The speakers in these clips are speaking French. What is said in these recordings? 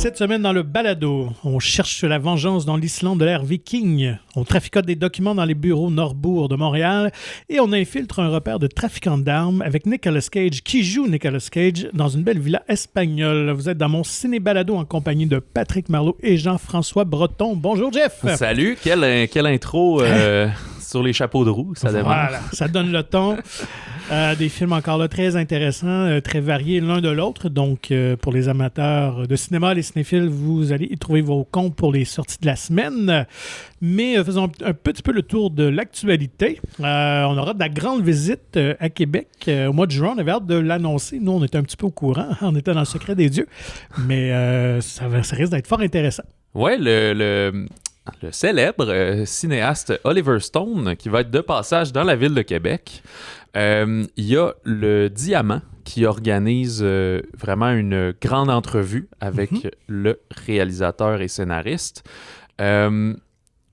Cette semaine dans le balado, on cherche la vengeance dans l'Islande de l'ère viking. On traficote des documents dans les bureaux Norbourg de Montréal et on infiltre un repère de trafiquants d'armes avec Nicolas Cage qui joue Nicolas Cage dans une belle villa espagnole. Vous êtes dans mon ciné-balado en compagnie de Patrick Marleau et Jean-François Breton. Bonjour Jeff! Salut! Quelle intro sur les chapeaux de roue, ça démarre. Voilà, ça donne le ton. Des films encore là très intéressants, très variés l'un de l'autre. Donc, pour les amateurs de cinéma, les cinéphiles, vous allez y trouver vos comptes pour les sorties de la semaine. Mais faisons un petit peu le tour de l'actualité. On aura de la grande visite à Québec au mois de juin. On avait hâte de l'annoncer. Nous, on était un petit peu au courant. On était dans le secret des dieux. Mais ça risque d'être fort intéressant. Ouais, le célèbre cinéaste Oliver Stone qui va être de passage dans la ville de Québec. Il y a le Diamant qui organise vraiment une grande entrevue avec le réalisateur et scénariste.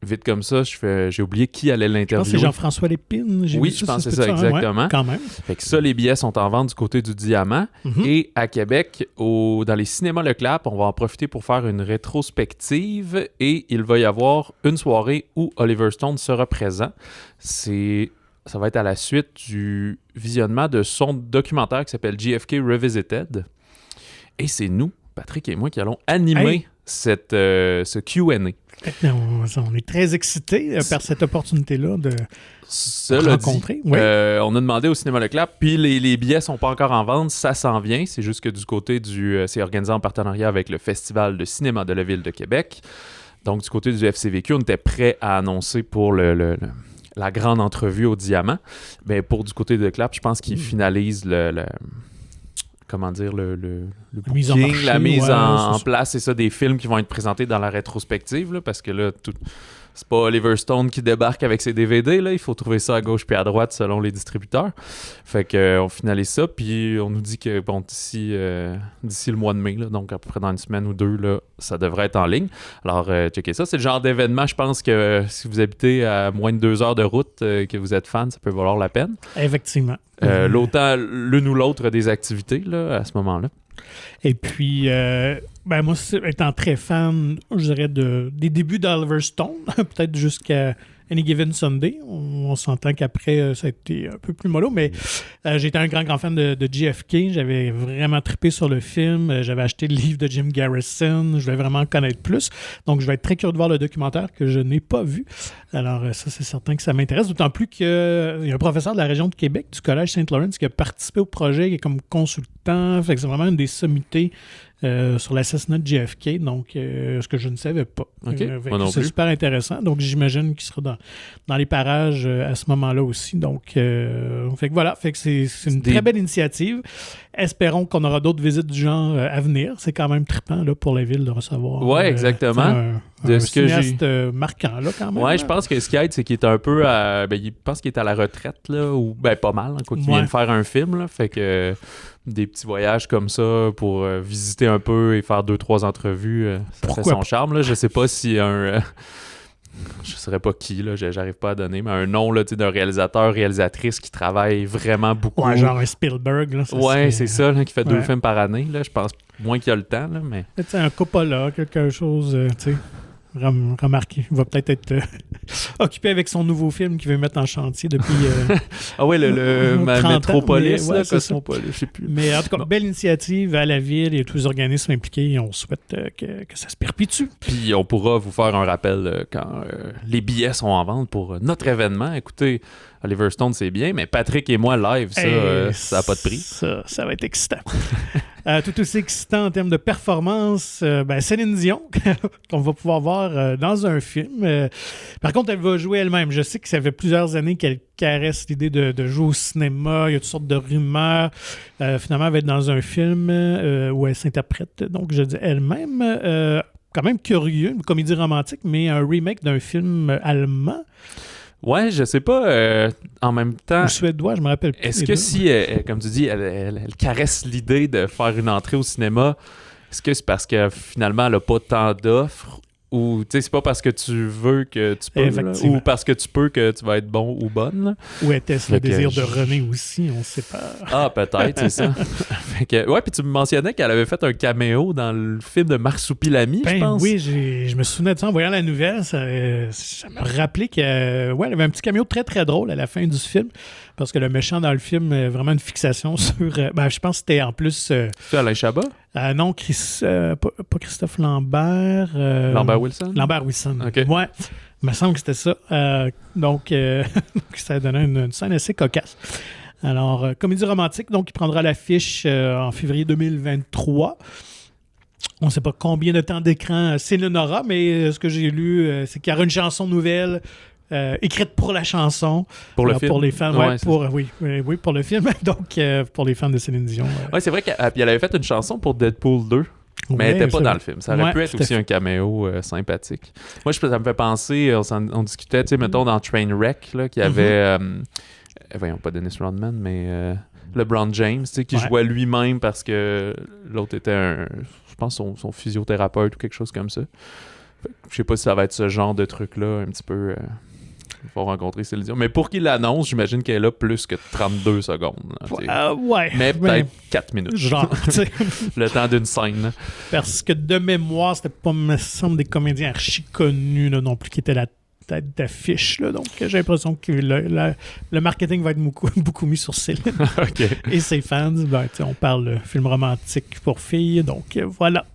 Vite comme ça, j'ai oublié qui allait l'interviewer. Je pense que c'est Jean-François Lépine. Oui, je pense que c'est ça, exactement. Ouais, quand même. Fait que ça, les billets sont en vente du côté du Diamant. Et à Québec, dans les cinémas Leclap, on va en profiter pour faire une rétrospective et il va y avoir une soirée où Oliver Stone sera présent. Ça va être à la suite du visionnement de son documentaire qui s'appelle JFK Revisited. Et c'est nous, Patrick et moi, qui allons animer ce Q&A. On est très excités par cette opportunité-là de rencontrer. Oui. On a demandé au Cinéma Leclap, puis les billets sont pas encore en vente, ça s'en vient. C'est juste que du côté c'est organisé en partenariat avec le Festival de cinéma de la Ville de Québec. Donc, du côté du FCVQ, on était prêt à annoncer pour la grande entrevue au Diamant. Mais pour du côté de Leclap, je pense qu'ils finalisent comment dire, le booking, la mise en place, c'est ça, des films qui vont être présentés dans la rétrospective, là, parce que là, c'est pas Oliver Stone qui débarque avec ses DVD, là, il faut trouver ça à gauche puis à droite selon les distributeurs. Fait qu'on finalise ça, puis on nous dit que bon, d'ici le mois de mai, là, donc à peu près dans une semaine ou deux, là, ça devrait être en ligne. Alors, checkez ça. C'est le genre d'événement, je pense que si vous habitez à moins de 2 heures de route, que vous êtes fan, ça peut valoir la peine. Effectivement. L'autant l'une ou l'autre des activités là, à ce moment-là. Et puis, moi, étant très fan, je dirais, des débuts d'Oliver Stone, peut-être jusqu'à Any Given Sunday. On s'entend qu'après, ça a été un peu plus mollo, mais j'étais un grand fan de JFK. J'avais vraiment trippé sur le film. J'avais acheté le livre de Jim Garrison. Je voulais vraiment en connaître plus. Donc, je vais être très curieux de voir le documentaire que je n'ai pas vu. Alors, ça, c'est certain que ça m'intéresse. D'autant plus qu'il y a un professeur de la région de Québec, du Collège Saint-Laurent, qui a participé au projet, qui est comme consultant. Fait que c'est vraiment une des sommités sur l'assassinat de JFK, donc ce que je ne savais pas. C'est super intéressant, donc j'imagine qu'il sera dans les parages à ce moment-là aussi. Donc, fait que voilà, fait que c'est une très belle initiative. Espérons qu'on aura d'autres visites du genre à venir. C'est quand même trippant là, pour la ville de recevoir. Oui, exactement. Un cinéaste marquant, là, quand même. Oui, je pense que ce qui aide, c'est qu'il est un peu il pense qu'il est à la retraite, là, ou pas mal, hein, quoi qu'il vient de faire un film, là, fait que des petits voyages comme ça pour visiter un peu et faire 2-3 entrevues, ça fait son charme, là. Je sais pas si je saurais pas qui, là, j'arrive pas à donner, mais un nom là, d'un réalisatrice qui travaille vraiment beaucoup. Ouais, genre un Spielberg. Là, c'est ça, là, qui fait 2 films par année. Là, je pense moins qu'il y a le temps. Là, mais... un Coppola, quelque chose, tu sais. Remarqué. Il va peut-être être occupé avec son nouveau film qu'il veut mettre en chantier depuis ah oui, le Metropolis, là, Cosmopolis, je sais plus. Mais en tout cas, belle initiative à la ville et tous les organismes impliqués. Et on souhaite que ça se perpétue. Puis on pourra vous faire un rappel quand les billets sont en vente pour notre événement. Écoutez, Oliver Stone, c'est bien, mais Patrick et moi, live, ça n'a pas de prix. Ça va être excitant. Tout aussi excitant en termes de performance, Céline Dion, qu'on va pouvoir voir dans un film. Par contre, elle va jouer elle-même. Je sais que ça fait plusieurs années qu'elle caresse l'idée de jouer au cinéma. Il y a toutes sortes de rumeurs. Finalement, elle va être dans un film où elle s'interprète, donc je dis elle-même. Quand même curieux, une comédie romantique, mais un remake d'un film allemand. Ouais, je sais pas, en même temps... Ou suédois, je me rappelle plus. Est-ce que si, comme tu dis, elle caresse l'idée de faire une entrée au cinéma, est-ce que c'est parce que finalement, elle n'a pas tant d'offres ou tu sais, c'est pas parce que tu veux que tu peux, là, ou parce que tu peux que tu vas être bon ou bonne. Là. Ou était-ce le désir de René aussi, on sait pas. Ah, peut-être, c'est ça. Fait que, ouais, puis tu me mentionnais qu'elle avait fait un caméo dans le film de Marsupilami, je pense. Oui, je me souvenais de ça en voyant la nouvelle. Ça m'a rappelé qu'elle avait un petit caméo très, très drôle à la fin du film, parce que le méchant dans le film a vraiment une fixation sur... je pense que c'était en plus... C'est Alain Chabat? Non, pas Christophe Lambert. Lambert Wilson? Lambert Wilson. OK. Ouais, il me semble que c'était ça. Donc, ça a donné une scène assez cocasse. Alors, comédie romantique, donc, il prendra l'affiche en février 2023. On ne sait pas combien de temps d'écran Céline aura, mais ce que j'ai lu, c'est qu'il y aura une chanson nouvelle écrite pour la chanson. Pour le film? Pour les fans, oui, pour le film. Donc, pour les fans de Céline Dion. Oui, c'est vrai qu'elle avait fait une chanson pour Deadpool 2. Mais elle n'était pas dans le film. Ça aurait pu être aussi un caméo sympathique. Moi, ça me fait penser, on discutait, tu sais, mettons, dans Trainwreck, là, qu'il y avait, voyons, pas Dennis Rodman, mais LeBron James, tu sais, qui jouait lui-même parce que l'autre était je pense, son physiothérapeute ou quelque chose comme ça. Je sais pas si ça va être ce genre de truc-là, un petit peu... Il faut rencontrer Céline Dion. Mais pour qu'il l'annonce, j'imagine qu'elle est là plus que 32 secondes. Là, mais peut-être 4 minutes. Genre, tu sais. Le temps d'une scène. Parce que de mémoire, c'était pas, me semble, des comédiens archi connus là, non plus qui étaient la tête d'affiche. Là. Donc, j'ai l'impression que le marketing va être beaucoup mis sur Céline. Okay. Et ses fans, on parle de film romantique pour filles. Donc, voilà.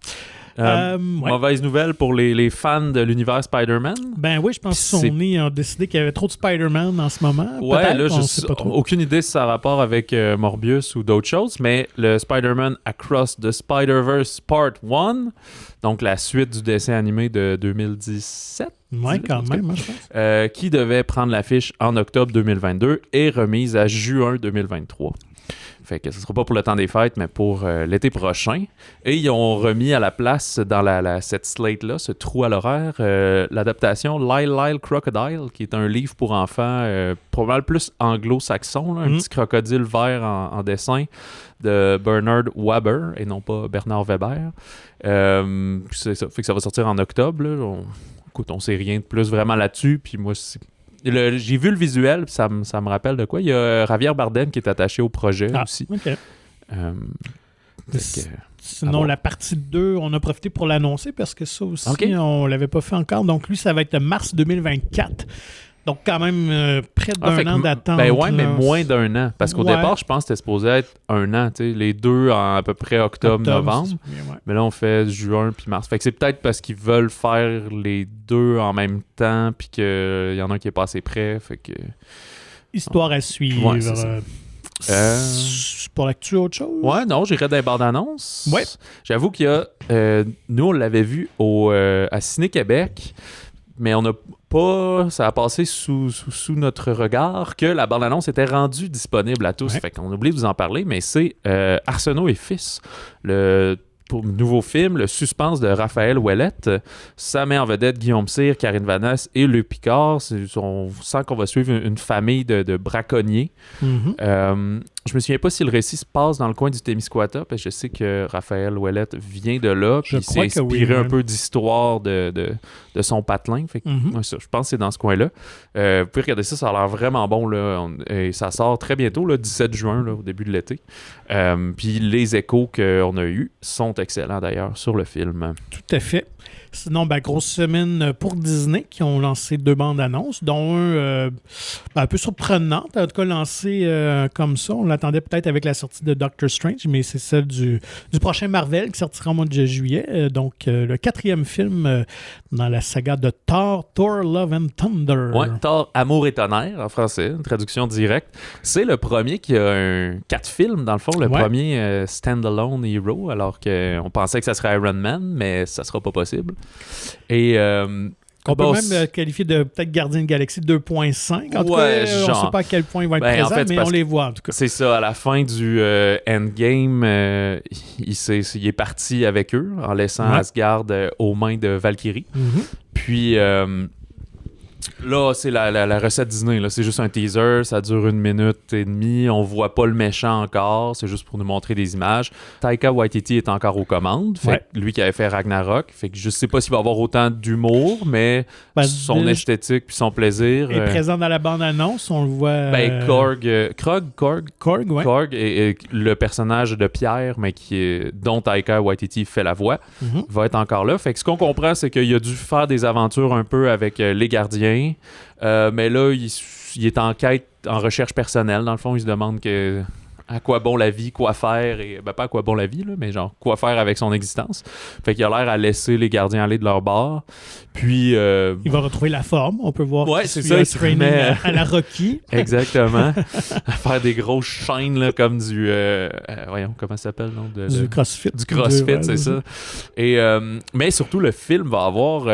Mauvaise nouvelle pour les fans de l'univers Spider-Man. Ben oui, je pense que Sony a décidé qu'il y avait trop de Spider-Man en ce moment. Ouais, là, aucune idée si ça a rapport avec Morbius ou d'autres choses, mais le Spider-Man Across the Spider-Verse Part 1, donc la suite du dessin animé de 2017. Oui, quand même, je pense. Qui devait prendre l'affiche en octobre 2022 est remise à juin 2023. Fait que ce ne sera pas pour le temps des fêtes, mais pour l'été prochain. Et ils ont remis à la place dans cette slate-là, ce trou à l'horaire, l'adaptation Lyle Lyle Crocodile, qui est un livre pour enfants probablement plus anglo-saxon, là, un petit crocodile vert en dessin de Bernard Waber et non pas Bernard Weber. C'est ça. Fait que ça va sortir en octobre. Là. Écoute, on sait rien de plus vraiment là-dessus. Puis moi, j'ai vu le visuel, ça me rappelle de quoi. Il y a Javier Bardem qui est attaché au projet aussi. OK. Sinon, la partie 2, on a profité pour l'annoncer parce que ça aussi, on ne l'avait pas fait encore. Donc, lui, ça va être mars 2024. Donc, quand même, près d'un an d'attente. Ben ouais, mais moins d'un an. Parce qu'au départ, je pense que c'était supposé être un an. Les deux en à peu près octobre, novembre. Mais là, on fait juin puis mars. Fait que c'est peut-être parce qu'ils veulent faire les deux en même temps puis qu'il y en a un qui est pas assez près. Fait que... Histoire à suivre. Ouais, c'est ça. Pour l'actu, autre chose? Ouais, non, j'irais dans les bandes annonces. Ouais. J'avoue qu'il y a... nous, on l'avait vu à Ciné-Québec, mais on n'a pas... Ça a passé sous notre regard que la bande-annonce était rendue disponible à tous. Fait qu'on oublie de vous en parler, mais c'est Arsenault et Fils, pour le nouveau film, le suspense de Raphaël Ouellette. Ça met en vedette Guillaume Cyr, Karine Vanasse et Luc Picard. On sent qu'on va suivre une famille de braconniers. Je me souviens pas si le récit se passe dans le coin du Témiscouata, parce que je sais que Raphaël Ouellette vient de là, puis il s'est inspiré un peu d'histoire de son patelin. Fait que, je pense que c'est dans ce coin-là. Vous pouvez regarder ça, ça a l'air vraiment bon. Là, et ça sort très bientôt, le 17 juin, là, au début de l'été. Puis les échos qu'on a eus sont excellents d'ailleurs sur le film. Tout à fait. Sinon, grosse semaine pour Disney qui ont lancé 2 bandes annonces, dont un peu surprenante, en tout cas lancée comme ça. On l'attendait peut-être avec la sortie de Doctor Strange, mais c'est celle du prochain Marvel qui sortira au mois de juillet. Donc, le 4e film dans la saga de Thor, Love and Thunder. Oui, Thor, Amour et Tonnerre en français, une traduction directe. C'est le premier qui a 4 films, dans le fond, le premier standalone hero, alors qu'on pensait que ça serait Iron Man, mais ça sera pas possible. Et on peut même qualifier de peut-être Gardien de Galaxie 2.5. En tout cas, on ne sait pas à quel point il va être présent, en fait, mais on les voit en tout cas. C'est ça, à la fin du Endgame, il est parti avec eux en laissant Asgard aux mains de Valkyrie. Puis Là, c'est la recette Disney. Là. C'est juste un teaser. Ça dure 1 minute et demie. On voit pas le méchant encore. C'est juste pour nous montrer des images. Taika Waititi est encore aux commandes. Fait que lui qui avait fait Ragnarok. Fait que je sais pas s'il va avoir autant d'humour, mais son esthétique puis son plaisir... est présent dans la bande-annonce. On le voit... Korg est le personnage de Pierre, mais dont Taika Waititi fait la voix, va être encore là. Fait que ce qu'on comprend, c'est qu'il a dû faire des aventures un peu avec les gardiens. Mais là, il est en quête, en recherche personnelle. Dans le fond, il se demande à quoi bon la vie, quoi faire, et pas à quoi bon la vie, là, mais genre quoi faire avec son existence. Fait qu'il a l'air à laisser les gardiens aller de leur bord. Puis... il va retrouver la forme, on peut voir. Ouais, c'est ça, il training à la Rocky. Exactement. À faire des grosses chaînes là, comme du... voyons, comment ça s'appelle? Non? Du CrossFit. Du CrossFit, c'est ça. Et, mais surtout, le film va avoir...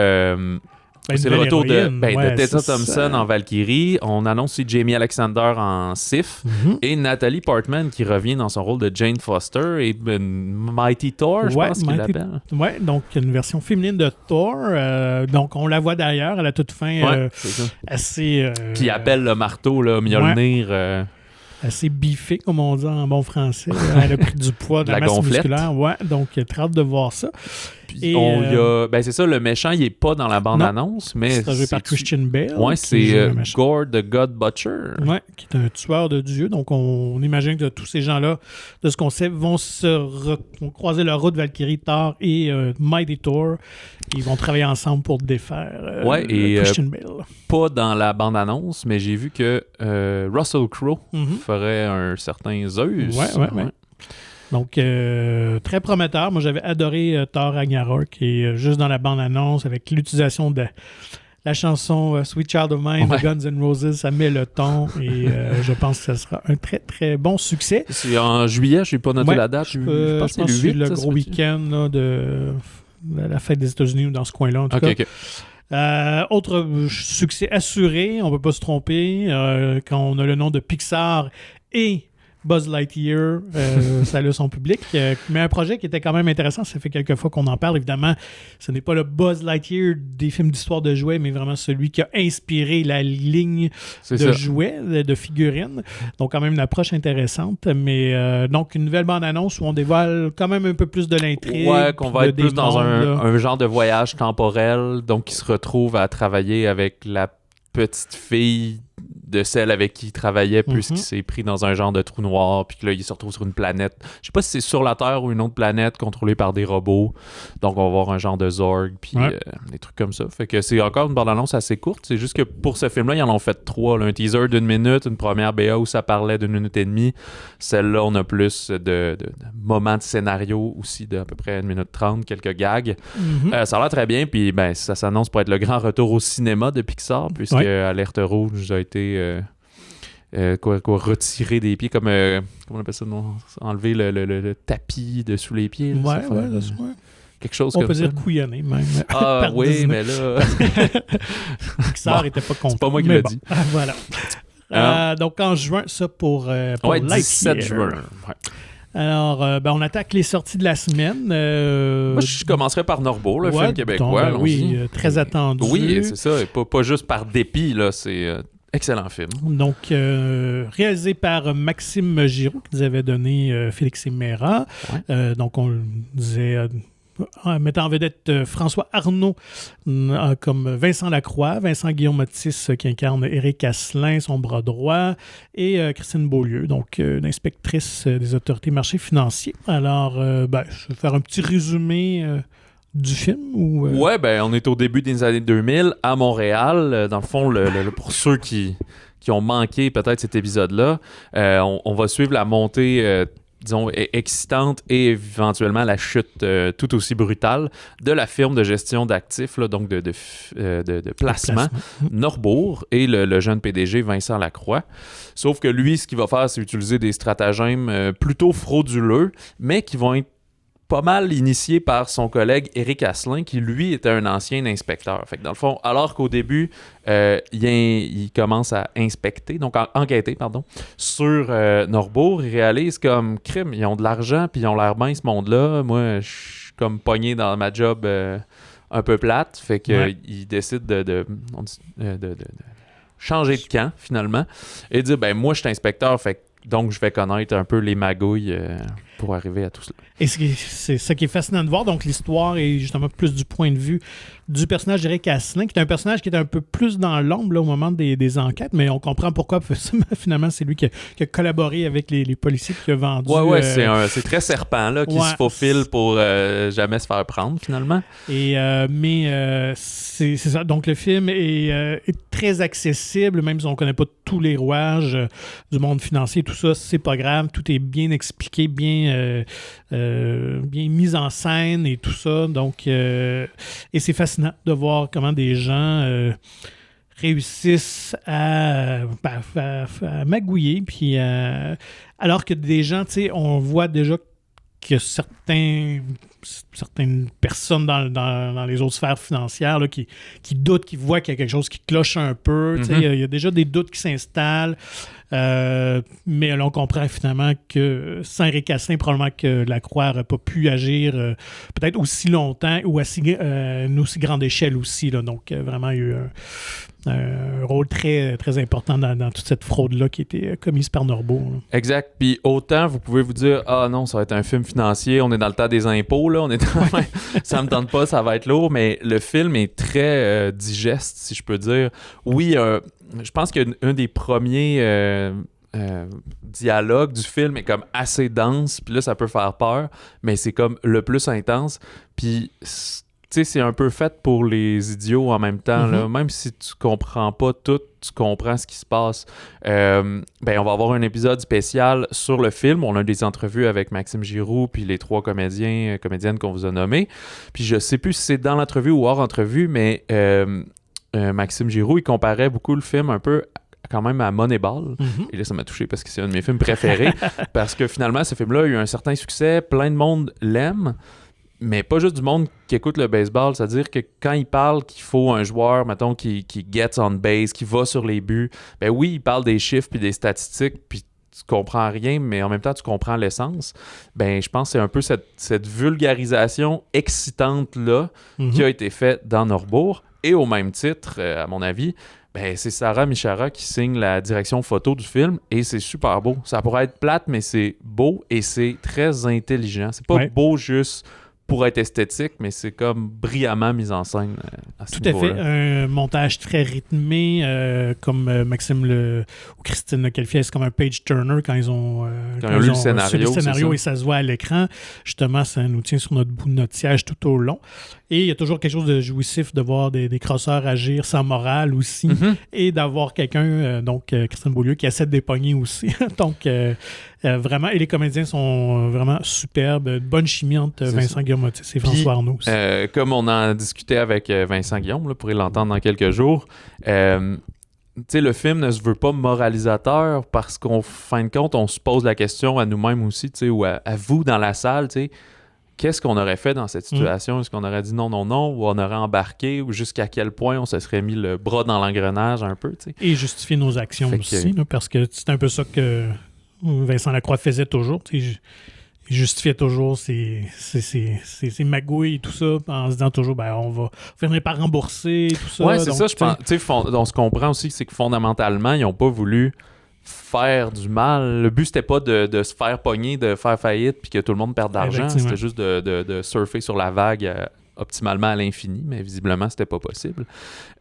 c'est le retour de Tessa Thompson en Valkyrie. On annonce aussi Jamie Alexander en Sif et Nathalie Portman qui revient dans son rôle de Jane Foster et Mighty Thor, je pense qu'il l'appelle. Oui, donc une version féminine de Thor. Donc on la voit d'ailleurs à la toute fin assez... Qui appelle le marteau, là, Mjolnir. Assez biffé, comme on dit en bon français. Elle a pris du poids de la masse musculaire. Ouais, donc très hâte de voir ça. Puis c'est ça, le méchant, il est pas dans la bande-annonce, mais c'est joué par Christian Bale. Ouais, c'est Gore the God Butcher. Ouais, qui est un tueur de Dieu. Donc on imagine que tous ces gens-là, de ce qu'on sait, vont croiser leur route, Valkyrie, Thor et Mighty Thor. Ils vont travailler ensemble pour défaire Christian Bale. Pas dans la bande-annonce, mais j'ai vu que Russell Crowe ferait un certain Zeus. Ouais. Donc, très prometteur. Moi, j'avais adoré Thor Ragnarok et juste dans la bande-annonce, avec l'utilisation de la chanson Sweet Child of Mine de Guns N' Roses, ça met le ton et je pense que ce sera un très, très bon succès. C'est en juillet, je n'ai pas noté la date. Je pense que c'est le gros week-end là, de la fête des États-Unis ou dans ce coin-là, en tout cas. Autre succès assuré, on ne peut pas se tromper, quand on a le nom de Pixar et Buzz Lightyear, ça a son public. Mais un projet qui était quand même intéressant, ça fait quelques fois qu'on en parle. Évidemment, ce n'est pas le Buzz Lightyear des films d'histoire de jouets, mais vraiment celui qui a inspiré la ligne jouets, de figurines. Donc, quand même une approche intéressante. Mais donc, une nouvelle bande-annonce où on dévoile quand même un peu plus de l'intrigue. Ouais, qu'on va être plus dans un genre de voyage temporel. Donc, qui se retrouve à travailler avec la petite fille de celle avec qui il travaillait, puisqu'il s'est pris dans un genre de trou noir, puis que là, il se retrouve sur une planète. Je sais pas si c'est sur la Terre ou une autre planète contrôlée par des robots. Donc, on va voir un genre de Zorg, puis des trucs comme ça. Fait que c'est encore une bande-annonce assez courte. C'est juste que pour ce film-là, ils en ont fait 3. Là. Un teaser d'1 minute, une première BA où ça parlait d'1 minute et demie. Celle-là, on a plus de moments de scénario aussi, d'à peu près 1 minute 30, quelques gags. Ça a l'air très bien, puis ça s'annonce pour être le grand retour au cinéma de Pixar, puisque Alerte Rouge a été retirer des pieds, comme comment on appelle ça, non? Enlever le tapis de sous les pieds. Ouais. Quelque chose on comme peut ça. dire couillonner même. Ah oui, Disney. Mais là... Pixar n'était pas content. C'est pas moi qui l'ai dit. Voilà. Donc en juin, ça pour Lightyear. 17 juin. Ouais. Alors, on attaque les sorties de la semaine. Moi, je commencerai par Norbourg, le film québécois. Oui, très attendu. Oui, c'est ça. Et pas juste par dépit, là. C'est excellent film. Donc, réalisé par Maxime Giroux, qui nous avait donné Félix et Mera. Ouais. Donc, on disait... mettant en vedette François Arnaud comme Vincent Lacroix, Vincent Guillaume-Otis qui incarne Éric Asselin, son bras droit, et Christine Beaulieu, donc une inspectrice des autorités marchés financiers. Alors, je vais faire un petit résumé du film. On est au début des années 2000 à Montréal. Dans le fond, pour ceux qui ont manqué peut-être cet épisode-là, on va suivre la montée... disons, excitante et éventuellement la chute tout aussi brutale de la firme de gestion d'actifs, là, donc de placement, Norbourg, et le jeune PDG Vincent Lacroix. Sauf que lui, ce qu'il va faire, c'est utiliser des stratagèmes plutôt frauduleux, mais qui vont être pas mal initié par son collègue Éric Asselin, qui lui était un ancien inspecteur. Fait que dans le fond, alors qu'au début, il commence à inspecter, donc enquêter, sur Norbourg, il réalise comme crime, ils ont de l'argent, puis ils ont l'air bien ce monde-là. Moi, je suis comme pogné dans ma job un peu plate, fait Ouais. qu'il décide de changer de camp, finalement, et dire, ben moi, je suis inspecteur, fait que donc je vais connaître un peu les magouilles pour arriver à tout cela. Et c'est ça qui est fascinant de voir. Donc, l'histoire est justement plus du point de vue du personnage d'Eric Asselin, qui est un personnage qui est un peu plus dans l'ombre là, au moment des enquêtes, mais on comprend pourquoi. Finalement, c'est lui qui a collaboré avec les policiers qui a vendu. Ouais, c'est très serpent là, qui se faufile pour jamais se faire prendre, finalement. Mais c'est ça. Donc, le film est très accessible, même si on ne connaît pas tous les rouages du monde financier, tout ça, c'est pas grave. Tout est bien expliqué, bien mis en scène et tout ça. Donc, et c'est fascinant de voir comment des gens réussissent à magouiller. Puis, alors que des gens, tu sais, on voit déjà que certaines personnes dans les autres sphères financières là, qui doutent, qui voient qu'il y a quelque chose qui cloche un peu. Il y a déjà des doutes qui s'installent. Mais là, on comprend finalement que sans Eric Asselin, probablement que Lacroix n'aurait pas pu agir peut-être aussi longtemps ou à une aussi grande échelle aussi. Là. Donc, vraiment, il y a eu un rôle très, très important dans toute cette fraude-là qui a été commise par Norbeau. Là. Exact. Puis autant, vous pouvez vous dire, ah non, ça va être un film financier, on est dans le temps des impôts, là, ça me tente pas, ça va être lourd, mais le film est très digeste, si je peux dire. Oui, je pense qu'un des premiers dialogues du film est comme assez dense, puis là, ça peut faire peur, mais c'est comme le plus intense. Puis tu sais, c'est un peu fait pour les idiots en même temps. Là. Même si tu comprends pas tout, tu comprends ce qui se passe. On va avoir un épisode spécial sur le film. On a des entrevues avec Maxime Giroux puis les 3 comédiennes qu'on vous a nommés. Puis je sais plus si c'est dans l'entrevue ou hors entrevue, mais Maxime Giroux, il comparait beaucoup le film un peu quand même à Moneyball. Et là, ça m'a touché parce que c'est un de mes films préférés. Parce que finalement, ce film-là a eu un certain succès. Plein de monde l'aime. Mais pas juste du monde qui écoute le baseball, c'est-à-dire que quand il parle qu'il faut un joueur, mettons, qui gets on base, qui va sur les buts, ben oui, il parle des chiffres puis des statistiques, puis tu comprends rien, mais en même temps, tu comprends l'essence. Ben, je pense que c'est un peu cette vulgarisation excitante-là qui a été faite dans Norbourg. Et au même titre, à mon avis, ben, c'est Sarah Michara qui signe la direction photo du film et c'est super beau. Ça pourrait être plate, mais c'est beau et c'est très intelligent. C'est pas beau juste pour être esthétique, mais c'est comme brillamment mis en scène à ce niveau-là. Tout à fait. Un montage très rythmé, comme Maxime ou Christine Le Calfier, c'est comme un page-turner quand ils ont lu le scénario et ça se voit à l'écran. Justement, ça nous tient sur notre bout de notre siège tout au long. Et il y a toujours quelque chose de jouissif de voir des crosseurs agir sans morale aussi et d'avoir quelqu'un, Christine Beaulieu, qui essaie de dépogner aussi. Donc, vraiment, et les comédiens sont vraiment superbes. Bonne chimie entre Vincent Guillemot et François Arnaud aussi. Comme on en discutait avec Vincent Guillaume, là, pour l'entendre dans quelques jours, le film ne se veut pas moralisateur parce qu'en fin de compte, on se pose la question à nous-mêmes aussi, ou à vous dans la salle, qu'est-ce qu'on aurait fait dans cette situation? Est-ce qu'on aurait dit non, ou on aurait embarqué, ou jusqu'à quel point on se serait mis le bras dans l'engrenage un peu, t'sais? Et justifier nos actions aussi, là, parce que c'est un peu ça que Vincent Lacroix faisait toujours. Il justifiait toujours ses magouilles et tout ça en se disant toujours on va finir par rembourser et tout ça. Ouais, c'est ça, je pense. On se comprend aussi, c'est que fondamentalement, ils n'ont pas voulu faire du mal. Le but, c'était pas de se faire pogner, de faire faillite puis que tout le monde perde d'argent. C'était juste de surfer sur la vague optimalement à l'infini, mais visiblement, c'était pas possible.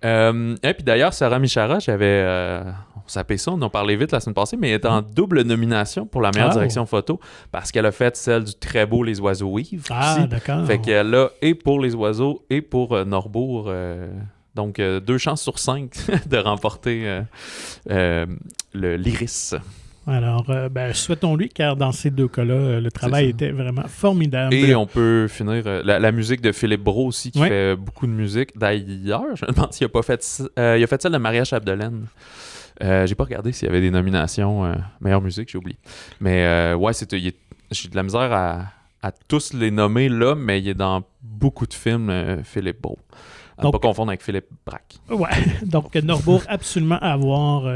Et puis d'ailleurs, Sarah Michara, on s'appelait ça, on en parlait vite la semaine passée, mais elle est en double nomination pour la meilleure direction photo parce qu'elle a fait celle du très beau Les Oiseaux Vivent. Ah, d'accord. Fait qu'elle a et pour Les Oiseaux et pour Norbourg. Donc, 2 chances sur 5 de remporter l'Iris. Alors, souhaitons-lui, car dans ces 2 cas-là, le travail était vraiment formidable. Et on peut finir la musique de Philippe Brault aussi, qui fait beaucoup de musique. D'ailleurs, je me demande s'il a pas fait... il a fait celle de Maria Chapdelaine. J'ai pas regardé s'il y avait des nominations meilleure musique, j'ai oublié. Mais j'ai de la misère à tous les nommer là, mais il est dans beaucoup de films, Philippe Brault. À ne pas confondre avec Philippe Braque. Ouais, donc Norbourg, absolument à voir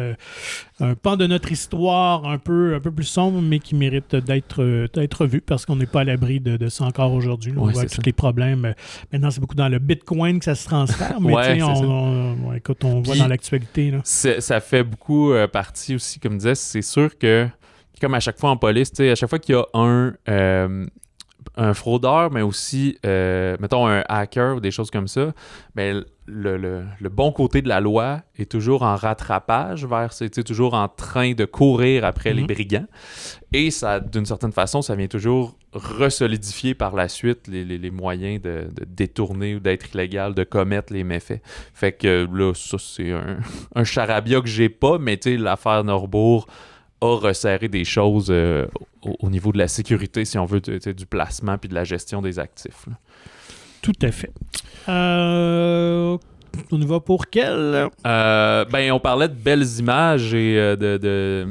un pan de notre histoire un peu plus sombre, mais qui mérite d'être vu parce qu'on n'est pas à l'abri de ça encore aujourd'hui. On voit tous les problèmes. Maintenant, c'est beaucoup dans le Bitcoin que ça se transfère, mais écoute, on voit dans l'actualité. Là. Ça fait beaucoup partie aussi, comme je disais, c'est sûr que, comme à chaque fois en police, à chaque fois qu'il y a un fraudeur, mais aussi, mettons, un hacker ou des choses comme ça, ben, le bon côté de la loi est toujours en rattrapage c'est toujours en train de courir après les brigands. Et ça, d'une certaine façon, ça vient toujours resolidifier par la suite les moyens de détourner ou d'être illégal, de commettre les méfaits. Fait que là, ça, c'est un charabia que j'ai pas, mais l'affaire Norbourg a resserré des choses au niveau de la sécurité, si on veut, du placement puis de la gestion des actifs. Là. Tout à fait. On y va pour quel? On parlait de belles images et de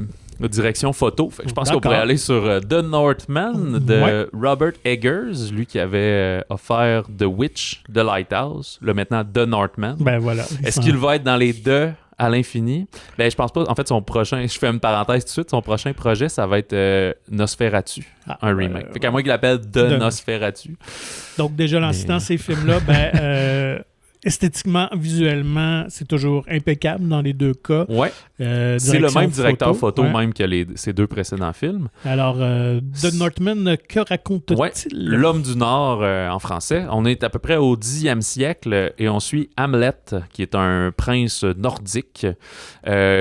direction photo. Fait que je pense qu'on pourrait aller sur The Northman de Robert Eggers, lui qui avait offert The Witch, The Lighthouse, là maintenant The Northman. Ben voilà. Est-ce qu'il va être dans les deux à l'infini? Ben, je pense pas. En fait, son prochain, je fais une parenthèse tout de suite, son prochain projet, ça va être Nosferatu, un remake. Fait qu'à moins qu'il l'appelle The Nosferatu. Donc, déjà, en citant ces films-là, esthétiquement, visuellement, c'est toujours impeccable dans les deux cas. Ouais. C'est le même directeur photo même que ces deux précédents films. Alors, The Northman, que raconte-t-il? Ouais. L'homme du Nord en français. On est à peu près au 10e siècle et on suit Hamlet, qui est un prince nordique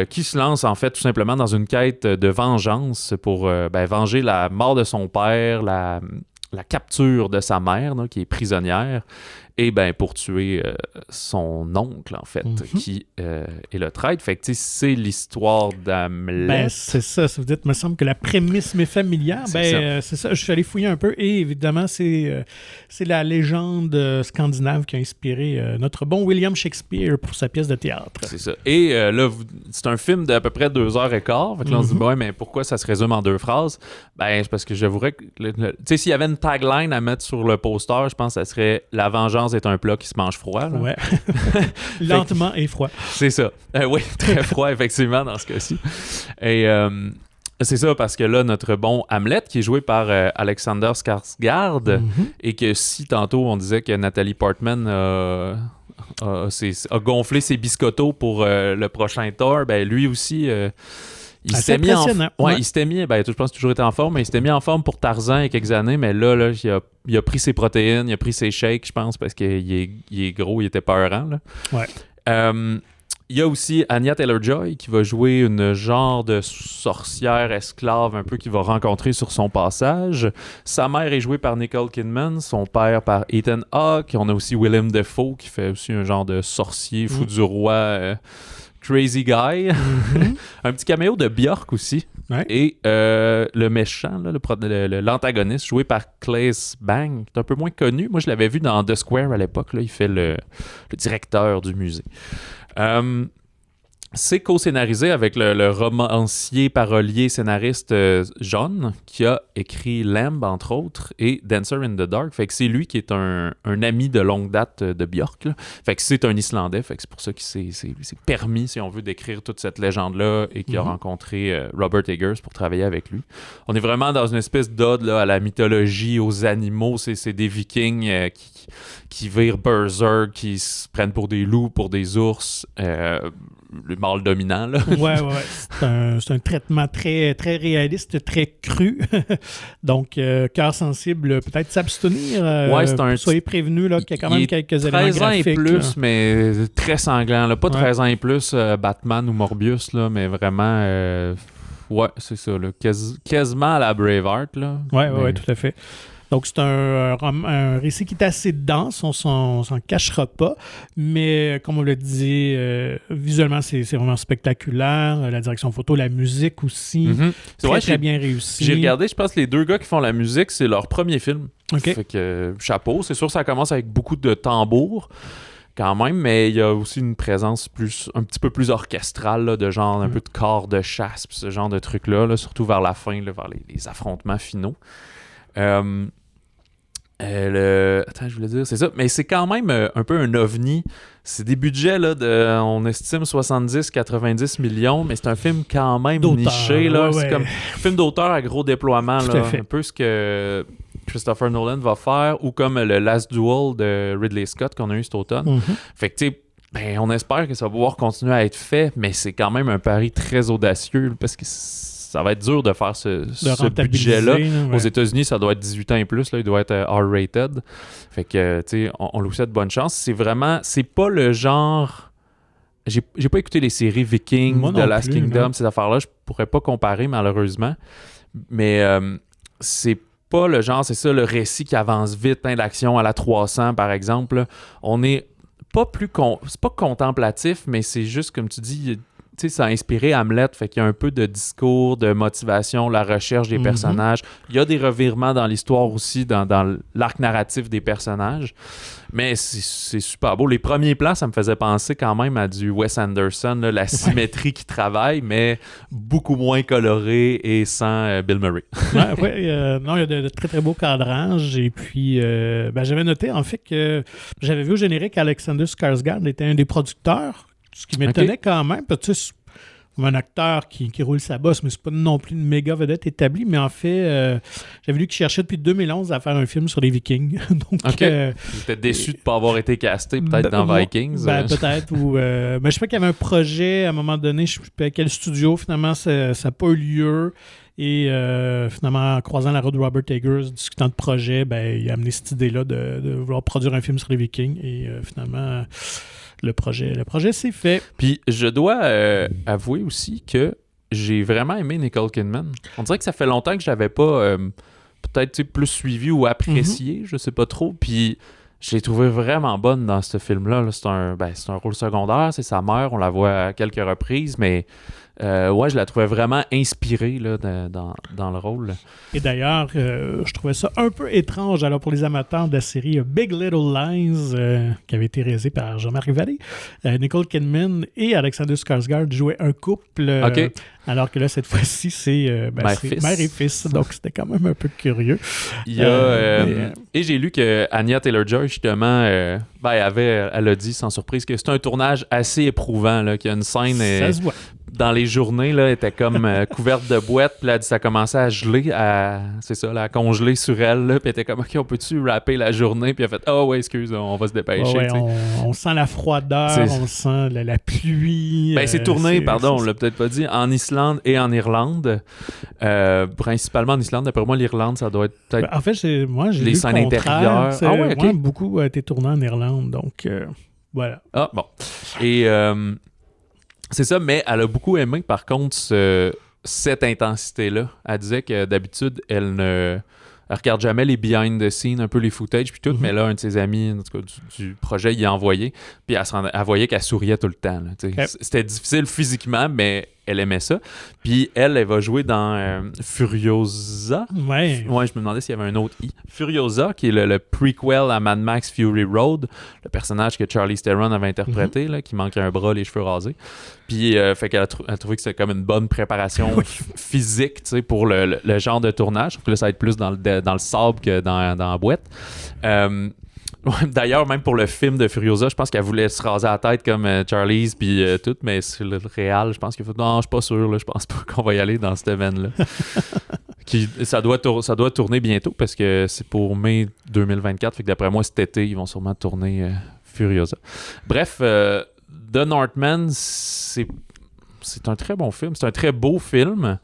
qui se lance en fait tout simplement dans une quête de vengeance pour venger la mort de son père, la capture de sa mère, là, qui est prisonnière, et pour tuer son oncle, en fait, qui est le traître. Fait que, c'est l'histoire d'Hamlet. C'est ça, vous dites, me semble que la prémisse m'est familière. C'est ça, je suis allé fouiller un peu, et évidemment, c'est la légende scandinave qui a inspiré notre bon William Shakespeare pour sa pièce de théâtre. C'est ça. Et là, c'est un film d'à peu près 2h15. Fait que là, on se dit, mais pourquoi ça se résume en 2 phrases? C'est parce que j'avouerais que, tu sais, s'il y avait une tagline à mettre sur le poster, je pense que ça serait « La vengeance est un plat qui se mange froid. » Ouais. Lentement et froid. C'est ça. Oui, très froid, effectivement, dans ce cas-ci. Et c'est ça, parce que là, notre bon Hamlet, qui est joué par Alexander Skarsgård, et que si tantôt on disait que Nathalie Portman a gonflé ses biscottos pour le prochain Thor, lui aussi... il s'était mis il s'était mis, je pense toujours été en forme, mais il s'était mis en forme pour Tarzan il y a quelques années, mais là il a pris ses protéines, il a pris ses shakes, je pense, parce qu'il est gros, il était peurant. Là. Ouais. Il y a aussi Anya Taylor-Joy qui va jouer une genre de sorcière esclave un peu qu'il va rencontrer sur son passage. Sa mère est jouée par Nicole Kidman, son père par Ethan Hawke. On a aussi Willem Dafoe qui fait aussi un genre de sorcier fou du roi... Crazy Guy. Un petit caméo de Björk aussi. Ouais. Et le méchant, là, l'antagoniste, joué par Claes Bang, qui est un peu moins connu. Moi, je l'avais vu dans The Square à l'époque. Là, il fait le directeur du musée. C'est co-scénarisé avec le romancier, parolier, scénariste John, qui a écrit Lamb, entre autres, et Dancer in the Dark. Fait que c'est lui qui est un ami de longue date de Björk. Là. Fait que c'est un Islandais. Fait que c'est pour ça qu'il s'est permis, si on veut, d'écrire toute cette légende-là et qu'il a rencontré Robert Eggers pour travailler avec lui. On est vraiment dans une espèce d'ode là, à la mythologie, aux animaux. C'est des Vikings qui virent berserk, qui se prennent pour des loups, pour des ours. Le mâle dominant, là. Ouais. C'est un traitement très, très réaliste, très cru. Donc, cœur sensible, peut-être s'abstenir. Soyez prévenus qu'il y a quand même quelques éléments graphiques. 13 ans et plus, là. Mais très sanglant. Là. Pas 13 ans et plus, Batman ou Morbius, là, mais vraiment... ouais, c'est ça. Là. Quasiment à la Braveheart. Là. Ouais, tout à fait. Donc, c'est un récit qui est assez dense, on s'en cachera pas, mais comme on l'a dit, visuellement, c'est vraiment spectaculaire. La direction photo, la musique aussi, très bien réussi. J'ai regardé, je pense que les 2 gars qui font la musique, c'est leur premier film. Okay. Fait que, chapeau. C'est sûr, ça commence avec beaucoup de tambours, quand même, mais il y a aussi une présence un petit peu plus orchestrale, là, de genre un peu de corps de chasse, pis ce genre de trucs-là, surtout vers la fin, là, vers les affrontements finaux. Attends, je voulais dire, c'est ça. Mais c'est quand même un peu un ovni. C'est des budgets, là, on estime 70-90 millions, mais c'est un film quand même d'auteur, niché, là. Ouais, c'est ouais. comme un film d'auteur à gros déploiement, Tout là. à fait. Un peu ce que Christopher Nolan va faire, ou comme le Last Duel de Ridley Scott qu'on a eu cet automne. Mhm. Fait que, tu sais, ben, on espère que ça va pouvoir continuer à être fait, mais c'est quand même un pari très audacieux, parce que ça va être dur de faire ce rentabiliser, budget-là. là, ouais. Aux États-Unis, ça doit être 18 ans et plus, là, il doit être R-rated. Fait que, tu sais, on lui souhaite bonne chance. C'est pas le genre... J'ai pas écouté les séries Vikings, Moi The non Last plus, Kingdom, non. ces affaires-là, je pourrais pas comparer, malheureusement. Mais c'est pas le genre, c'est ça, le récit qui avance vite, plein d'action à la 300, par exemple. Là. On est pas plus... C'est pas contemplatif, mais c'est juste, comme tu dis... Tu sais, ça a inspiré Hamlet, fait qu'il y a un peu de discours, de motivation, la recherche des personnages. Il y a des revirements dans l'histoire aussi, dans l'arc narratif des personnages. Mais c'est super beau. Les premiers plans, ça me faisait penser quand même à du Wes Anderson, là, la symétrie qui travaille, mais beaucoup moins coloré et sans Bill Murray. Non, il y a de très très beaux cadrages. Et puis, j'avais noté en fait que j'avais vu au générique Alexander Skarsgård était un des producteurs. Ce qui m'étonnait quand même, parce que c'est un acteur qui roule sa bosse, mais c'est pas non plus une méga vedette établie. Mais en fait, j'avais lu qu'il cherchait depuis 2011 à faire un film sur les Vikings. Donc, J'étais déçu de ne pas avoir été casté, peut-être dans Vikings. Peut-être. Mais je sais pas qu'il y avait un projet à un moment donné, je ne sais pas quel studio, finalement, ça n'a pas eu lieu. Et finalement, en croisant la route de Robert Eggers, discutant de projet, il a amené cette idée-là de vouloir produire un film sur les Vikings. Et finalement... Le projet s'est fait. Puis je dois avouer aussi que j'ai vraiment aimé Nicole Kidman. On dirait que ça fait longtemps que je l'avais pas peut-être plus suivi ou apprécié, je sais pas trop. Puis je l'ai trouvée vraiment bonne dans ce film-là. Là. C'est un rôle secondaire, c'est sa mère, on la voit à quelques reprises, mais je la trouvais vraiment inspirée là, dans le rôle. Et d'ailleurs, je trouvais ça un peu étrange alors pour les amateurs de la série Big Little Lies, qui avait été réalisée par Jean-Marc Vallée. Nicole Kidman et Alexander Skarsgård jouaient un couple, alors que là, cette fois-ci, c'est mère et fils. Donc, c'était quand même un peu curieux. Il y a, et j'ai lu que Anya Taylor-Joy, justement, elle a dit sans surprise que c'est un tournage assez éprouvant, là, qu'il y a une scène... Ça se voit. Dans les journées, là, elle était comme couverte de boîtes, puis là, ça commençait à geler, à congeler sur elle, là, puis elle était comme, OK, on peut-tu rapper la journée? Puis elle a fait, ouais, excuse, on va se dépêcher. On sent la froideur, on sent la pluie. C'est tourné, on l'a peut-être pas dit, en Islande et en Irlande. Principalement en Islande, d'après moi, l'Irlande, ça doit être peut-être... En fait, j'ai les scènes intérieures. Beaucoup a été tourné en Irlande, donc voilà. Ah, bon. Et... c'est ça, mais elle a beaucoup aimé, par contre, cette intensité-là. Elle disait que d'habitude, elle regarde jamais les behind the scenes, un peu les footage, puis tout, mais là, un de ses amis, en tout cas, du projet, il a envoyé, puis elle voyait qu'elle souriait tout le temps. Là, C'était difficile physiquement, mais elle aimait ça. Puis elle va jouer dans Furiosa. Ouais, je me demandais s'il y avait un autre I. Furiosa, qui est le prequel à Mad Max Fury Road, le personnage que Charlize Theron avait interprété, là, qui manquait un bras, les cheveux rasés. Puis fait qu'elle a trouvé que c'était comme une bonne préparation physique, pour le genre de tournage. Je trouve que là, ça va être plus dans le sable que dans la boîte. D'ailleurs, même pour le film de Furiosa, je pense qu'elle voulait se raser la tête comme Charlize puis tout, mais sur le réel, je pense qu'il faut... Non, je suis pas sûr, là, je pense pas qu'on va y aller dans cette veine-là. Ça doit tourner bientôt parce que c'est pour mai 2024, fait que d'après moi, cet été, ils vont sûrement tourner Furiosa. Bref, The Northman, c'est un très bon film, c'est un très beau film,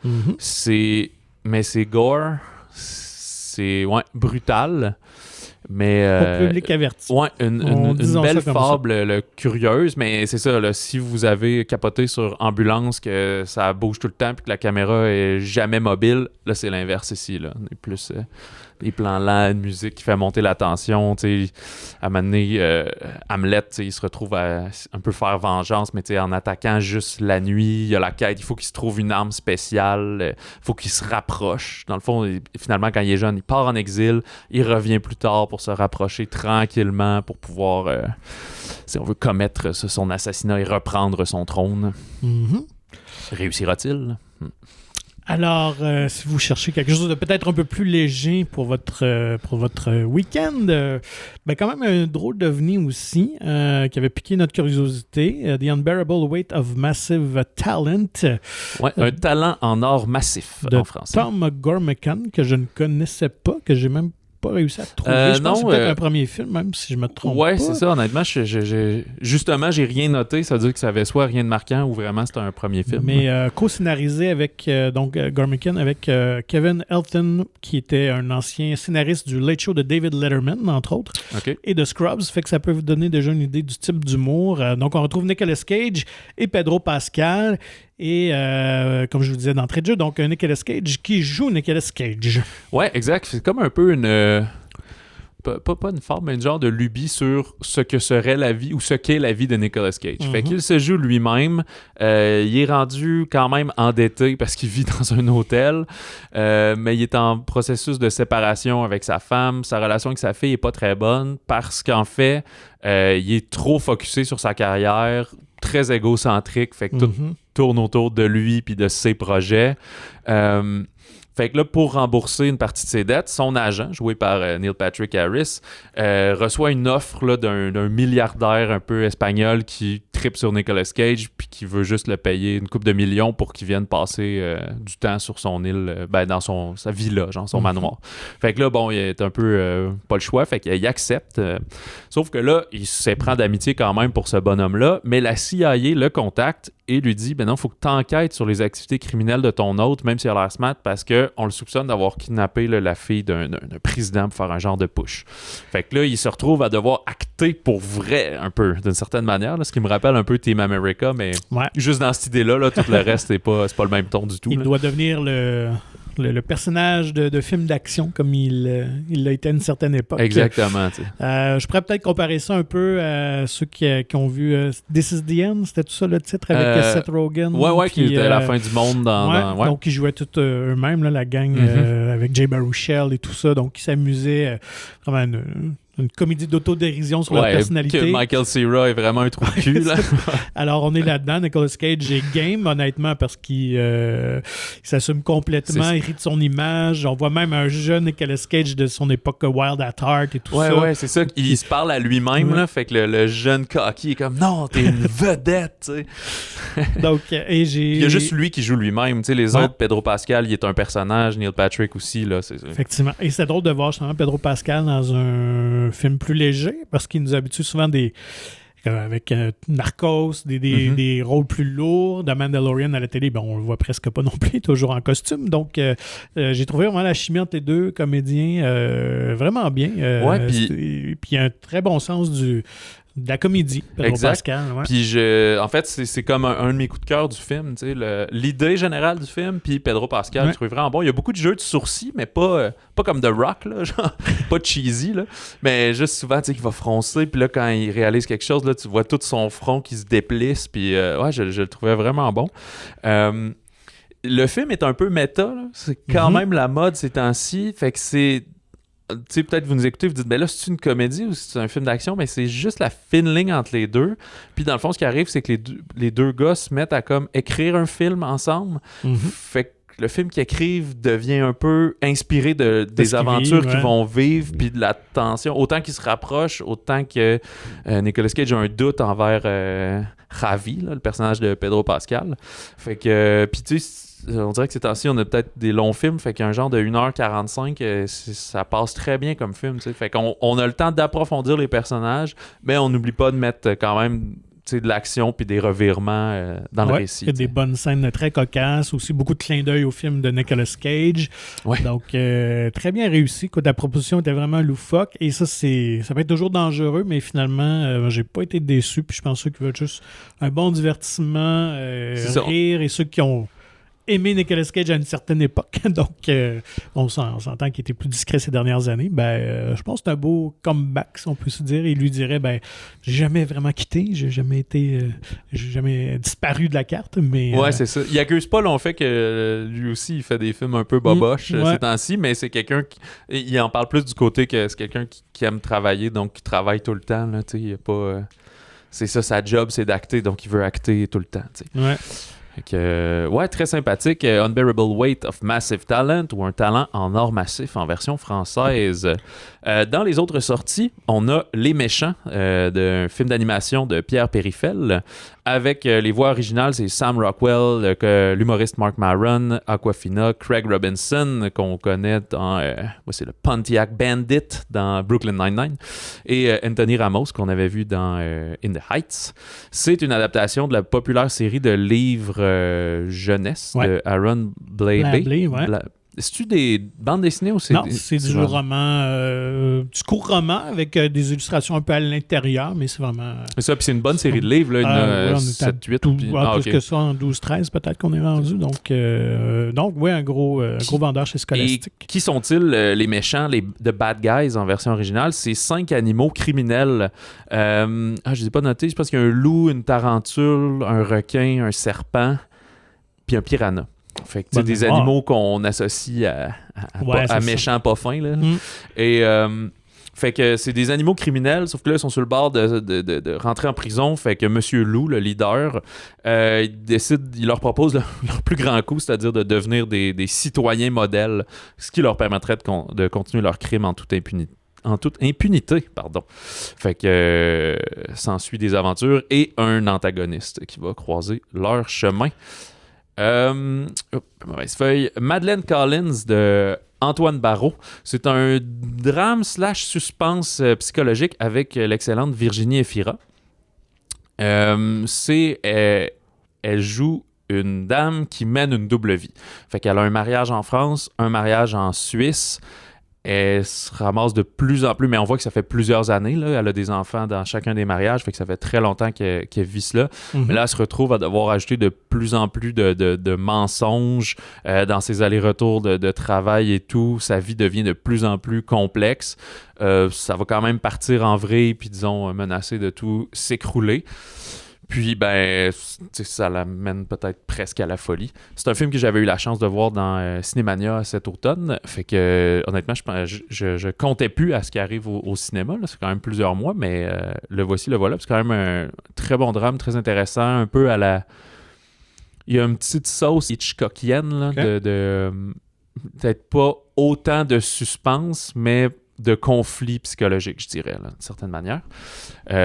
mais c'est gore, c'est brutal. Mais pour public averti. Une belle fable curieuse, mais c'est ça, là, si vous avez capoté sur Ambulance, que ça bouge tout le temps puis que la caméra est jamais mobile, là c'est l'inverse ici, là. On est plus des plans lents, une musique qui fait monter la tension, tu sais. À un moment donné, Hamlet, il se retrouve à un peu faire vengeance, mais en attaquant juste la nuit, il y a la quête, il faut qu'il se trouve une arme spéciale, il faut qu'il se rapproche. Dans le fond, finalement, quand il est jeune, il part en exil, il revient plus tard pour se rapprocher tranquillement, pour pouvoir, si on veut, commettre son assassinat et reprendre son trône. Réussira-t-il? Alors, si vous cherchez quelque chose de peut-être un peu plus léger pour votre week-end, ben quand même un drôle d'ovni aussi qui avait piqué notre curiosité, The Unbearable Weight of Massive Talent. Ouais, un talent en or massif de en français. Tom Gormican, que je ne connaissais pas, que j'ai même pas réussi à trouver. Je pense que c'est peut-être un premier film, même si je me trompe pas. Ouais, c'est ça. Honnêtement, justement, j'ai rien noté. Ça veut dire que ça avait soit rien de marquant ou vraiment c'était un premier film. Mais co-scénarisé avec Gormican, avec Kevin Elton, qui était un ancien scénariste du Late Show de David Letterman, entre autres, et de Scrubs. Fait que ça peut vous donner déjà une idée du type d'humour. Donc, on retrouve Nicolas Cage et Pedro Pascal. Et comme je vous disais d'entrée de jeu, donc un Nicolas Cage qui joue Nicolas Cage. Ouais, exact. C'est comme un peu une... Pas une forme, mais une genre de lubie sur ce que serait la vie ou ce qu'est la vie de Nicolas Cage. Fait qu'il se joue lui-même. Il est rendu quand même endetté parce qu'il vit dans un hôtel. Mais il est en processus de séparation avec sa femme. Sa relation avec sa fille n'est pas très bonne parce qu'en fait, il est trop focusé sur sa carrière, très égocentrique. Fait que tout tourne autour de lui puis de ses projets. Fait que là, pour rembourser une partie de ses dettes, son agent, joué par Neil Patrick Harris, reçoit une offre là, d'un milliardaire un peu espagnol qui tripe sur Nicolas Cage puis qui veut juste le payer une couple de millions pour qu'il vienne passer du temps sur son île, dans sa villa, genre son manoir. Fait que là, bon, il est un peu pas le choix, fait qu'il accepte. Sauf que là, il s'éprend d'amitié quand même pour ce bonhomme-là, mais la CIA le contacte et lui dit, ben non, il faut que tu enquêtes sur les activités criminelles de ton hôte, même s'il a l'air smart, parce qu'on le soupçonne d'avoir kidnappé là, la fille d'un président pour faire un genre de push. Fait que là, il se retrouve à devoir acter pour vrai, un peu, d'une certaine manière, là, ce qui me rappelle un peu Team America, mais juste dans cette idée-là, là, tout le reste, c'est pas le même ton du tout. Il doit devenir le personnage de film d'action comme il l'a été à une certaine époque. Exactement. Je pourrais peut-être comparer ça un peu à ceux qui ont vu This is the End, c'était tout ça le titre avec Seth Rogen. Ouais, qui était la fin du monde. Donc, ils jouaient tous eux-mêmes, là, la gang avec Jay Baruchel et tout ça. Donc, ils s'amusaient vraiment une comédie d'autodérision sur leur personnalité. Que Michael Cera est vraiment un trou de cul. Là. Alors, on est là-dedans. Nicolas Cage est game, honnêtement, parce qu'il s'assume complètement, il rit de son image. On voit même un jeune Nicolas Cage de son époque Wild at Heart et tout ça. Ouais, c'est ça. Il se parle à lui-même, là, fait que le jeune cocky est comme « Non, t'es une vedette! » Donc, il y a juste lui qui joue lui-même. Les autres, Pedro Pascal, il est un personnage. Neil Patrick aussi. Là, Effectivement. Et c'est drôle de voir justement Pedro Pascal dans un film plus léger, parce qu'il nous habitue souvent avec Narcos, des rôles plus lourds. The Mandalorian à la télé, on le voit presque pas non plus, toujours en costume. Donc, j'ai trouvé vraiment la chimie entre les deux comédiens vraiment bien. Puis il y a un très bon sens de la comédie, Pedro Pascal. Ouais. Puis en fait, c'est comme un de mes coups de cœur du film, l'idée générale du film, puis Pedro Pascal, je trouve vraiment bon. Il y a beaucoup de jeux de sourcils, mais pas comme The Rock, là, genre, pas cheesy, là, mais juste souvent, qu'il va froncer, puis là, quand il réalise quelque chose, là, tu vois tout son front qui se déplisse, puis je le trouvais vraiment bon. Le film est un peu méta, là. C'est quand même la mode ces temps-ci, fait que c'est... peut-être vous nous écoutez, vous dites, là, c'est une comédie ou c'est un film d'action, mais c'est juste la fine ligne entre les deux. Puis dans le fond, ce qui arrive, c'est que les deux gars se mettent à comme écrire un film ensemble. Fait que le film qu'ils écrivent devient un peu inspiré des aventures qu'ils vont vivre, puis de la tension. Autant qu'ils se rapprochent, autant que Nicolas Cage a un doute envers Javi, là, le personnage de Pedro Pascal. Fait que, puis tu sais, on dirait que ces temps-ci, on a peut-être des longs films, fait qu'il y a un genre de 1h45, ça passe très bien comme film, tu sais. Fait qu'on a le temps d'approfondir les personnages, mais on n'oublie pas de mettre quand même de l'action puis des revirements dans le récit. Il y a des bonnes scènes très cocasses, aussi beaucoup de clins d'œil au film de Nicolas Cage. Ouais. Donc, très bien réussi. La proposition était vraiment loufoque. Et ça peut être toujours dangereux, mais finalement, j'ai pas été déçu. Puis je pense ceux qui veulent juste un bon divertissement, rire, et ceux qui ont aimé Nicolas Cage à une certaine époque. Donc, on s'entend qu'il était plus discret ces dernières années. Je pense que c'est un beau comeback, si on peut se dire. Il lui dirait, j'ai jamais vraiment quitté, j'ai jamais disparu de la carte, mais... Ouais, c'est ça. Il accuse pas le fait que lui aussi, il fait des films un peu boboches ces temps-ci, mais c'est quelqu'un il en parle plus du côté que c'est quelqu'un qui aime travailler, donc qui travaille tout le temps, là, tu sais, il y a pas... c'est ça, sa job, c'est d'acter, donc il veut acter tout le temps, tu sais. Ouais. Ouais, très sympathique. Unbearable Weight of Massive Talent ou Un talent en or massif en version française. Dans les autres sorties, on a Les Méchants, d'un film d'animation de Pierre Périfel. Avec les voix originales, c'est Sam Rockwell, l'humoriste Mark Maron, Aquafina, Craig Robinson, qu'on connaît dans c'est le Pontiac Bandit dans Brooklyn Nine-Nine, et Anthony Ramos, qu'on avait vu dans In the Heights. C'est une adaptation de la populaire série de livres jeunesse de Aaron Blabey. C'est-tu des bandes dessinées ou c'est... Non, c'est du roman, du court roman avec des illustrations un peu à l'intérieur, mais c'est vraiment... C'est ça, puis c'est une bonne série de livres, là, 7-8. Plus que ça, en 12-13 peut-être qu'on est rendu. Donc oui, un gros vendeur chez Scholastic. Et qui sont-ils, les méchants, les The Bad Guys en version originale? C'est 5 animaux criminels. Je ne les ai pas notés, je pense qu'il y a un loup, une tarentule, un requin, un serpent, puis un piranha. Fait que c'est des animaux qu'on associe à méchants pas fins. Là. Et fait que c'est des animaux criminels, sauf que là, ils sont sur le bord de rentrer en prison. Fait que Monsieur Loup, le leader, il leur propose leur plus grand coup, c'est-à-dire de devenir des citoyens modèles, ce qui leur permettrait de continuer leur crime en toute impunité. Fait que s'ensuit des aventures et un antagoniste qui va croiser leur chemin. Mauvaise feuille. Madeleine Collins de Antoine Barraud. C'est un drame / suspense psychologique avec l'excellente Virginie Efira. Elle joue une dame qui mène une double vie. Fait qu'elle a un mariage en France, un mariage en Suisse. Elle se ramasse de plus en plus, mais on voit que ça fait plusieurs années. Là. Elle a des enfants dans chacun des mariages, fait que ça fait très longtemps qu'elle vit cela. Mais là, elle se retrouve à devoir ajouter de plus en plus de mensonges dans ses allers-retours de travail et tout. Sa vie devient de plus en plus complexe. Ça va quand même partir en vrille, puis disons, menacer de tout s'écrouler. Puis, ça l'amène peut-être presque à la folie. C'est un film que j'avais eu la chance de voir dans Cinémania cet automne. Fait que, honnêtement, je comptais plus à ce qui arrive au cinéma. Là. C'est quand même plusieurs mois, mais le voilà. C'est quand même un très bon drame, très intéressant. Un peu à la... Il y a une petite sauce Hitchcockienne, là, de peut-être pas autant de suspense, mais de conflit psychologique, je dirais, là, d'une certaine manière.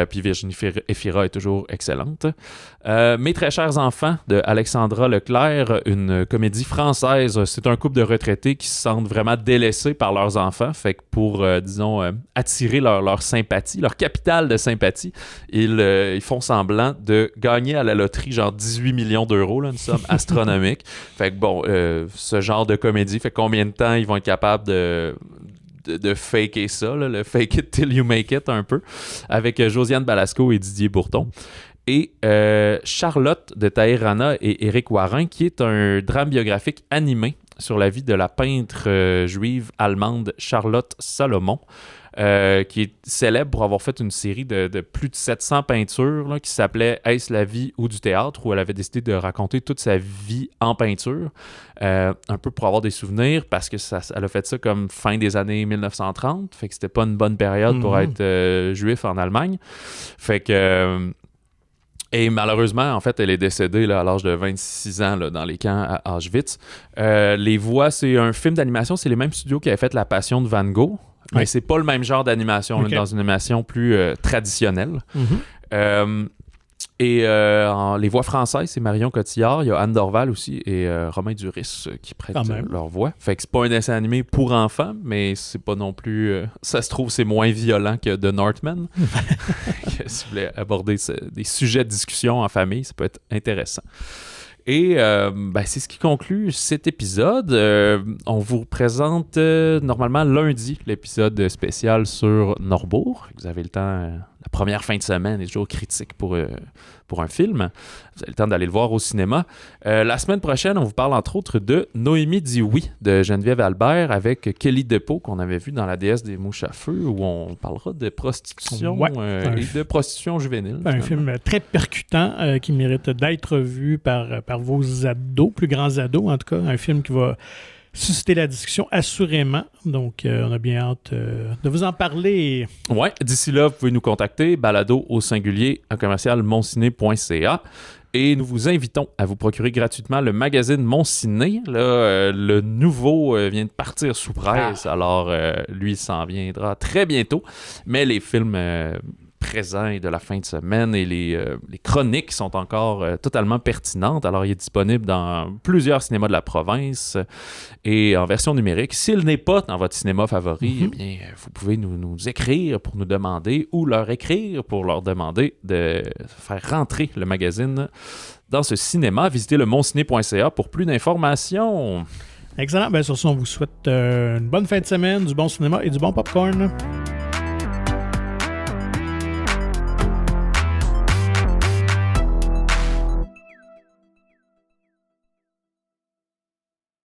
Puis Virginie Efira est toujours excellente. Mes très chers enfants de Alexandra Leclerc, une comédie française. C'est un couple de retraités qui se sentent vraiment délaissés par leurs enfants. Fait que pour, attirer leur sympathie, leur capital de sympathie, ils font semblant de gagner à la loterie genre 18 millions d'euros, là, une somme astronomique. Fait que ce genre de comédie, fait combien de temps ils vont être capables de faker ça, là, le fake it till you make it un peu, avec Josiane Balasco et Didier Bourton. Et Charlotte de Tahir Rana et Éric Warin, qui est un drame biographique animé sur la vie de la peintre juive allemande Charlotte Salomon, qui est célèbre pour avoir fait une série de plus de 700 peintures là, qui s'appelait « Est-ce la vie ou du théâtre ?» où elle avait décidé de raconter toute sa vie en peinture, un peu pour avoir des souvenirs, parce que elle a fait ça comme fin des années 1930, fait que c'était pas une bonne période pour être juif en Allemagne. Fait que... Et malheureusement, en fait, elle est décédée là, à l'âge de 26 ans là, dans les camps à Auschwitz. Les voix, c'est un film d'animation, c'est les mêmes studios qui avaient fait La Passion de Van Gogh, mais c'est pas le même genre d'animation, là, dans une animation plus traditionnelle. Et les voix françaises, c'est Marion Cotillard, il y a Anne Dorval aussi et Romain Duris qui prêtent leur voix. Fait que c'est pas un dessin animé pour enfants, mais c'est pas non plus... ça se trouve, c'est moins violent que The Northman. Si vous voulez aborder des sujets de discussion en famille, ça peut être intéressant. Et c'est ce qui conclut cet épisode. On vous présente normalement lundi l'épisode spécial sur Norbourg. Vous avez le temps, la première fin de semaine est toujours critique pour un film. Vous avez le temps d'aller le voir au cinéma. La semaine prochaine, on vous parle entre autres de Noémie dit oui de Geneviève Albert avec Kelly Depot qu'on avait vu dans La déesse des mouches à feu où on parlera de prostitution et de prostitution juvénile. Un film très percutant qui mérite d'être vu par vos ados, plus grands ados en tout cas. Un film qui va susciter la discussion, assurément. Donc, on a bien hâte de vous en parler. Ouais, d'ici là, vous pouvez nous contacter, balado au singulier @monciné.ca. Et nous vous invitons à vous procurer gratuitement le magazine Mon Ciné. Là, le nouveau vient de partir sous presse, alors lui s'en viendra très bientôt. Mais les films présents et de la fin de semaine et les chroniques sont encore totalement pertinentes. Alors, il est disponible dans plusieurs cinémas de la province et en version numérique. S'il n'est pas dans votre cinéma favori, eh bien, vous pouvez nous écrire pour nous demander ou leur écrire pour leur demander de faire rentrer le magazine dans ce cinéma. Visitez le monciné.ca pour plus d'informations. Excellent. Bien, sur ce, on vous souhaite une bonne fin de semaine, du bon cinéma et du bon popcorn.